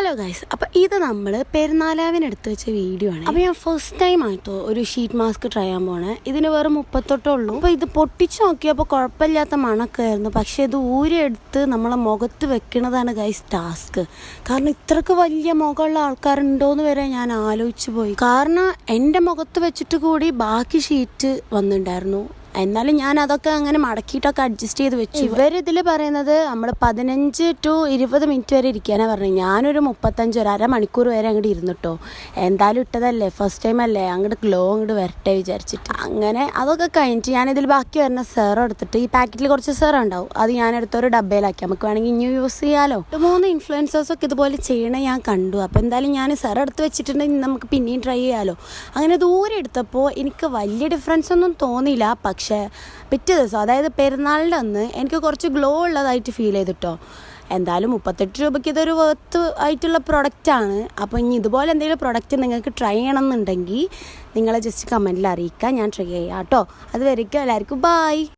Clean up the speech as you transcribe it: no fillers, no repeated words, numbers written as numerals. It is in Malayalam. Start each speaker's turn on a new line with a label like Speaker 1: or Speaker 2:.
Speaker 1: ഹലോ ഗൈസ്, അപ്പോൾ ഇത് നമ്മൾ പെരുന്നാലാവിനെടുത്ത് വെച്ച വീഡിയോ ആണ്. അപ്പോൾ ഞാൻ ഫസ്റ്റ് ടൈം ആയിട്ടോ ഒരു ഷീറ്റ് മാസ്ക് ട്രൈ ചെയ്യാൻ പോണേ. ഇതിന് വെറും 38 ഉള്ളൂ. അപ്പോൾ ഇത് പൊട്ടിച്ച് നോക്കിയപ്പോൾ കുഴപ്പമില്ലാത്ത മണക്കായിരുന്നു. പക്ഷേ ഇത് ഊരെടുത്ത് നമ്മളെ മുഖത്ത് വെക്കണതാണ് ഗൈസ് ടാസ്ക്. കാരണം ഇത്രക്ക് വലിയ മുഖമുള്ള ആൾക്കാരുണ്ടോയെന്ന് വരെ ഞാൻ ആലോചിച്ച് പോയി. കാരണം എൻ്റെ മുഖത്ത് വെച്ചിട്ട് കൂടി ബാക്കി ഷീറ്റ് വന്നിട്ടുണ്ടായിരുന്നു. എന്നാലും ഞാൻ അതൊക്കെ അങ്ങനെ മടക്കിയിട്ടൊക്കെ അഡ്ജസ്റ്റ് ചെയ്ത് വെച്ചു. ഇവരിതിൽ പറയുന്നത് നമ്മൾ 15 to 20 മിനിറ്റ് വരെ ഇരിക്കാനാണ് പറഞ്ഞത്. ഞാനൊരു 35 ഒരു അരമണിക്കൂർ വരെ അങ്ങോട്ട് ഇരുന്നിട്ടോ. എന്തായാലും ഇട്ടതല്ലേ, ഫസ്റ്റ് ടൈം അല്ലേ, അങ്ങോട്ട് ഗ്ലോ അങ്ങോട്ട് വരട്ടെ വിചാരിച്ചിട്ട് അങ്ങനെ അതൊക്കെ കഴിഞ്ഞിട്ട് ഞാനിതിൽ ബാക്കി വരുന്ന സെറം എടുത്തിട്ട്, ഈ പാക്കറ്റിൽ കുറച്ച് സെറം ഉണ്ടാവും, അത് ഞാനെടുത്തൊരു ഡബ്ബയിലാക്കി നമുക്ക് വേണമെങ്കിൽ ഇനി യൂസ് ചെയ്യാമല്ലോ. 3 ഇൻഫ്ലുവൻസേഴ്സൊക്കെ ഇതുപോലെ ചെയ്യണേ ഞാൻ കണ്ടു. അപ്പോൾ എന്തായാലും ഞാൻ സെറം എടുത്ത് വെച്ചിട്ടുണ്ടെങ്കിൽ നമുക്ക് പിന്നെയും ട്രൈ ചെയ്യാമല്ലോ. അങ്ങനെ ദൂരെ എടുത്തപ്പോൾ എനിക്ക് വലിയ ഡിഫറൻസ് ഒന്നും തോന്നിയില്ല. പക്ഷേ പിറ്റേ ദിവസം, അതായത് പെരുന്നാളിൻ്റെ അന്ന് എനിക്ക് കുറച്ച് ഗ്ലോ ഉള്ളതായിട്ട് ഫീൽ ചെയ്തിട്ടോ. എന്തായാലും 38 രൂപയ്ക്ക് ഇതൊരു വർത്ത് ആയിട്ടുള്ള പ്രൊഡക്റ്റാണ്. അപ്പോൾ ഇനി ഇതുപോലെ എന്തെങ്കിലും പ്രൊഡക്റ്റ് നിങ്ങൾക്ക് ട്രൈ ചെയ്യണം എന്നുണ്ടെങ്കിൽ നിങ്ങൾ ജസ്റ്റ് കമൻറ്റിൽ അറിയിക്കുക, ഞാൻ ട്രൈ ചെയ്യാം കേട്ടോ. അതുവരേക്കും എല്ലാവർക്കും ബൈ.